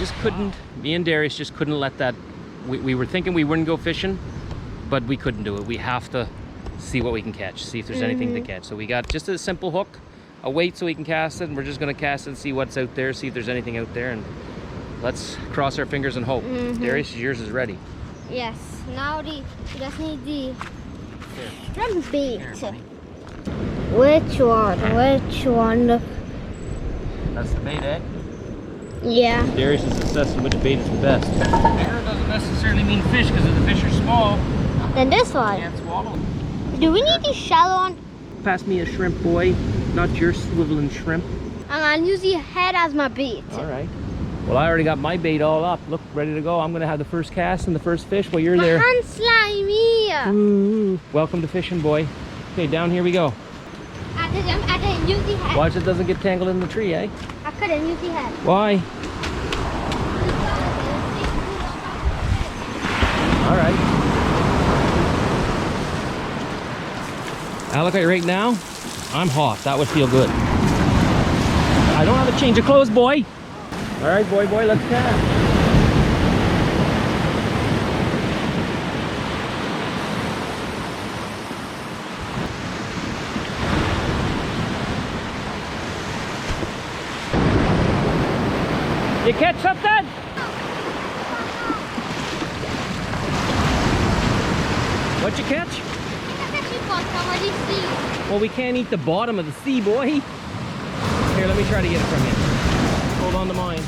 just couldn't, me and Darius just couldn't let that, we were thinking we wouldn't go fishing, but we couldn't do it. We have to see what we can catch, see if there's anything to catch. So we got just a simple hook, a weight so we can cast it, and we're just gonna cast it and see what's out there, see if there's anything out there, and let's cross our fingers and hope. Darius, yours is ready. Yes, now we just need the shrimp bait. Which one? That's the bait, eh? Yeah. Darius is assessing which bait is the best. Bigger doesn't necessarily mean fish, because if the fish are small, Then this one. can't swallow them. Do we need the shallow one? Pass me a shrimp, boy, not your swiveling shrimp. I'm gonna use the head as my bait. All right. Well, I already got my bait all up. Look, ready to go. I'm gonna have the first cast and the first fish while you're there. My hand's slimy. Ooh, welcome to fishing, boy. Okay, down here we go. I didn't use the head. Watch it doesn't get tangled in the tree, eh? I couldn't use the head. Why? All right. Now look at right now. I'm hot. That would feel good. I don't have a change of clothes, boy. All right, boy, let's cast. You catch something? What'd you catch? Well, we can't eat the bottom of the sea, boy. Here, let me try to get it from you. Hold on to mine.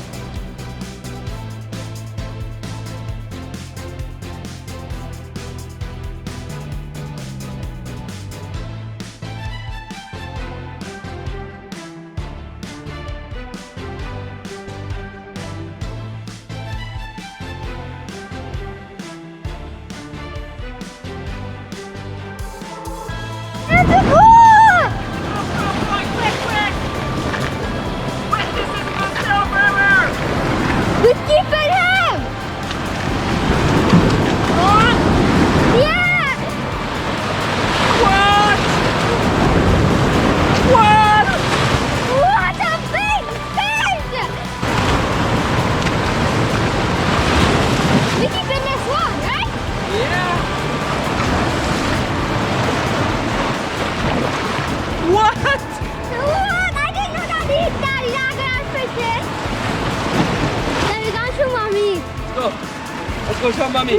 Let's go show mommy.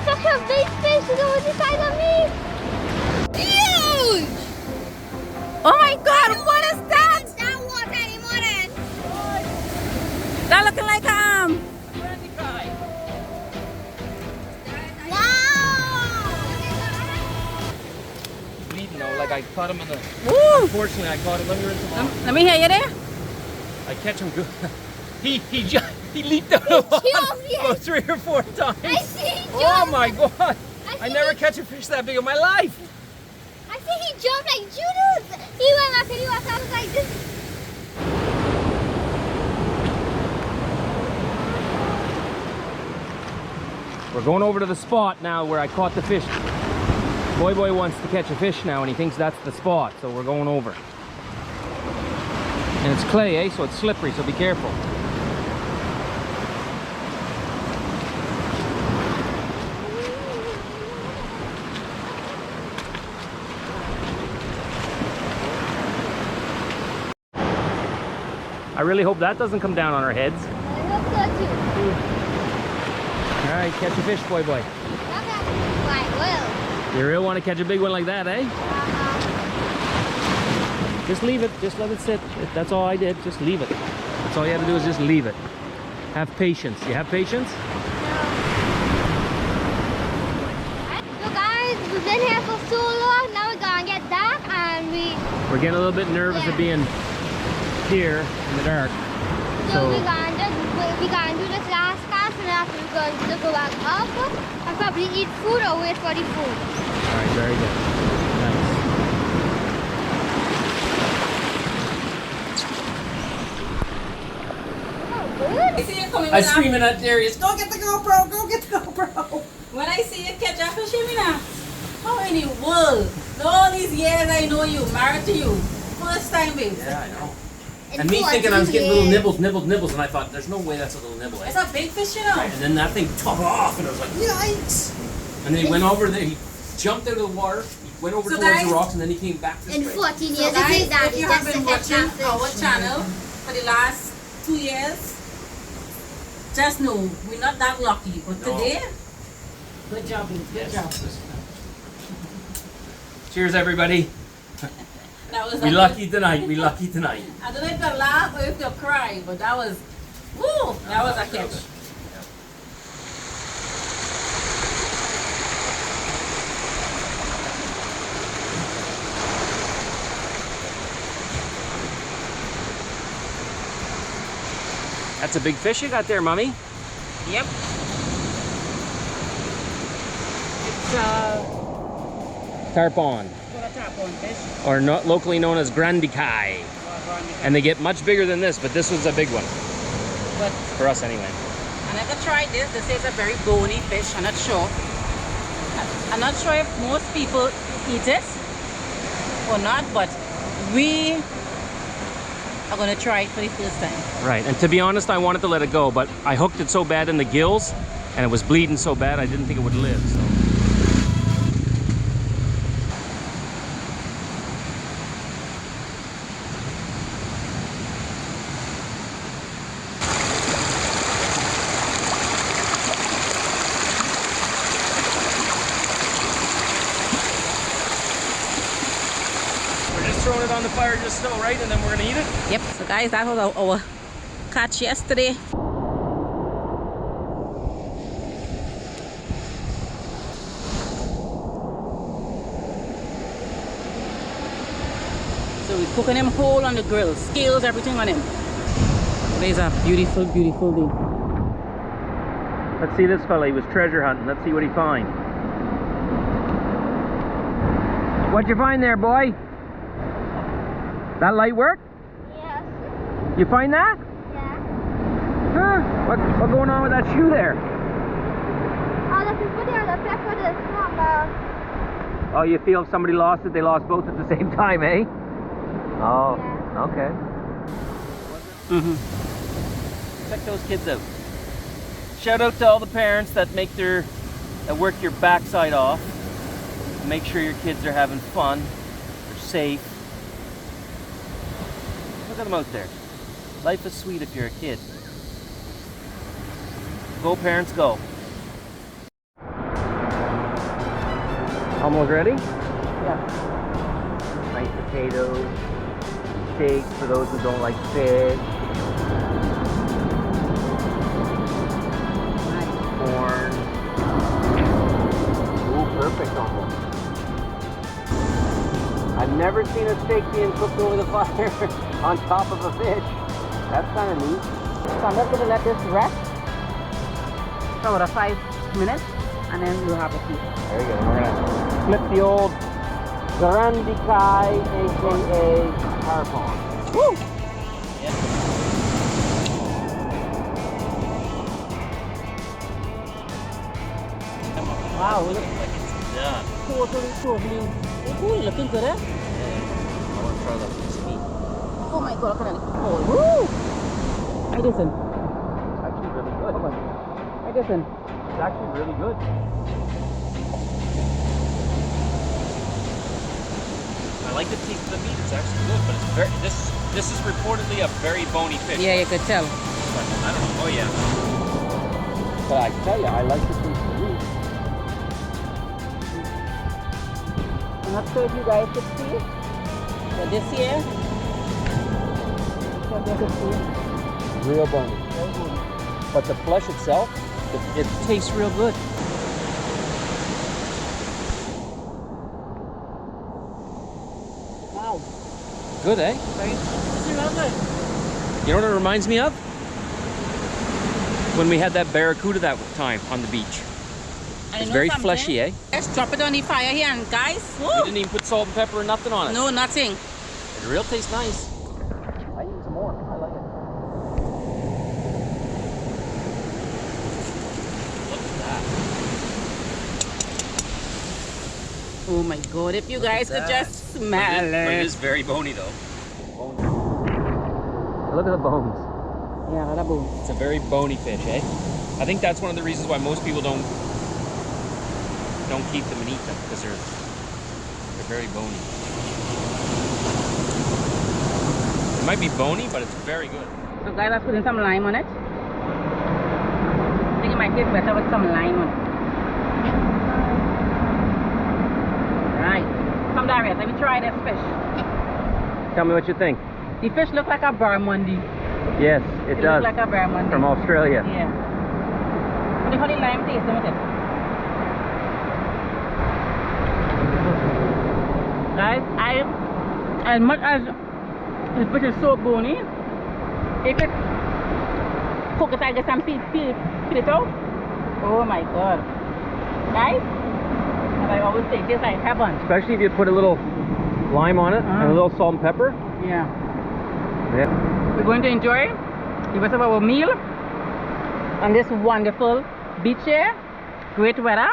Such a big fish is over the side of me. Huge! Oh my God, what is that? It's not water anymore then. That looking like Wow! Bleeding though, like I caught him in the. Woo! Unfortunately, I caught him. Let me rinse him off. Let me hear you there. I catch him good. He leaped out of the water about 3 or 4 times. I see he jumped. Oh my God! I see never he- catch a fish that big in my life. I see he jumped like Judas. He went up and he was like this. We're going over to the spot now where I caught the fish. Boy wants to catch a fish now and he thinks that's the spot, so we're going over. And it's clay, eh? So it's slippery, so be careful. I really hope that doesn't come down on our heads. I hope so too. All right, catch a fish, boy. Okay. I will. You really want to catch a big one like that, eh? Just leave it. Just let it sit. That's all I did. Just leave it. That's all you have to do is just leave it. Have patience. You have patience? So guys, we've been here for so long. Now we're gonna get dark and We're getting a little bit nervous of being here in the dark. so we're gonna do this last cast and after we're going to go back up and probably eat food or wait for the food. All right, very good. Nice. I see you coming. I'm screaming at Darius, go get the GoPro, go get the GoPro. When I see you catch a fish, Mina, how in the world? All these years I know you, married to you. First time, babe. Yeah, I know. And me thinking I was getting little nibbles, and I thought, there's no way that's a little nibble. It's a big fish, you know. And then that thing took off, and I was like, yikes! And then he went over there, he jumped into the water, he went over towards the rocks, and then he came back to In the 14 years, So I guys, think that if is you just have been a watching fish. our channel for the last 2 years, just know we're not that lucky. But No. today, good job, good job. Cheers, everybody. That was We lucky tonight, we lucky tonight. I don't know if you laugh or if you cry, but that was, woo, that was a catch. That's a big fish you got there, Mommy. Yep. It's Tarpon, what a tarpon fish. or not locally known as grandikai. And they get much bigger than this, but this was a big one. But For us, anyway. I never tried this. This is a very bony fish. I'm not sure. I'm not sure if most people eat it or not, but we are going to try it for the first time. Right, and to be honest, I wanted to let it go, but I hooked it so bad in the gills, and it was bleeding so bad, I didn't think it would live, so. We're just throwing it on the fire just so, right? And then we're gonna eat it? Yep. So guys, that was our catch yesterday. So we're cooking him whole on the grill. Scales, everything on him. Today's a beautiful, beautiful day. Let's see this fella, he was treasure hunting. Let's see what he finds. What'd you find there, boy? That light work? Yes. You find that? Yeah. Huh? What's going on with that shoe there? Oh, the people there, the pepper, the small. Oh, you feel if somebody lost it, they lost both at the same time, eh? Oh, Yeah. okay. Check those kids out. Shout out to all the parents that that work your backside off. Make sure your kids are having fun, they're safe. Look at them out there. Life is sweet if you're a kid. Go parents, go. Almost ready? Yeah. Nice potatoes, steak for those who don't like fish, corn. Ooh, perfect almost. I've never seen a steak being cooked over the fire on top of a fish. That's kind of neat. So I'm just going to let this rest for about 5 minutes and then we'll have a few. There you go. We're gonna flip the old Grandikai, aka tarpon. Woo! Wow, look Like it's done. totally. Ooh, looking good, eh? I want to try that piece of meat. Oh my god, look at that. Oh, woo! I listen. It's actually really good. I listen. It's actually really good. I like the taste of the meat. It's actually good, but it's very. This is reportedly a very bony fish. Yeah, you could tell. But I don't know. Oh yeah. But I tell you, I like the taste of the meat. I'm not sure if you guys could see it, but this here, you could see it. Real bony. But the flesh itself, it tastes real good. Wow. Good, eh? This is real good. You know what it reminds me of? When we had that barracuda that time on the beach. It's very fleshy, eh? Let's drop it on the fire here, and guys, We woo! didn't even put salt and pepper or nothing on it. No, nothing. It real tastes nice. I need some more. I like it. Look at that. Oh my god, if you guys could just smell But it it. is very bony though. Look at the bones. Yeah, that's a bone. It's a very bony fish, eh? I think that's one of the reasons why most people don't keep them and eat them, because they're very bony. It might be bony, but it's very good. So guys, let's put in some lime on it. I think it might taste better with some lime on it. Right. Come Darius, let me try this fish. Tell me what you think. The fish look like a barramundi. Yes, it does. Looks like a barramundi. From Australia. Yeah. What do you call the lime taste with it? Guys, as much as this fish is so bony, if it cook it, I get some peel it out. Oh my god. Guys, as I always say, it tastes like heaven. Especially if you put a little lime on it and a little salt and pepper. Yeah. Yeah. We're going to enjoy the rest of our meal on this wonderful beach here. Great weather.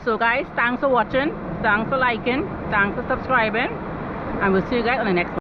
So guys, thanks for watching, thanks for liking, thanks for subscribing, and we'll see you guys on the next one.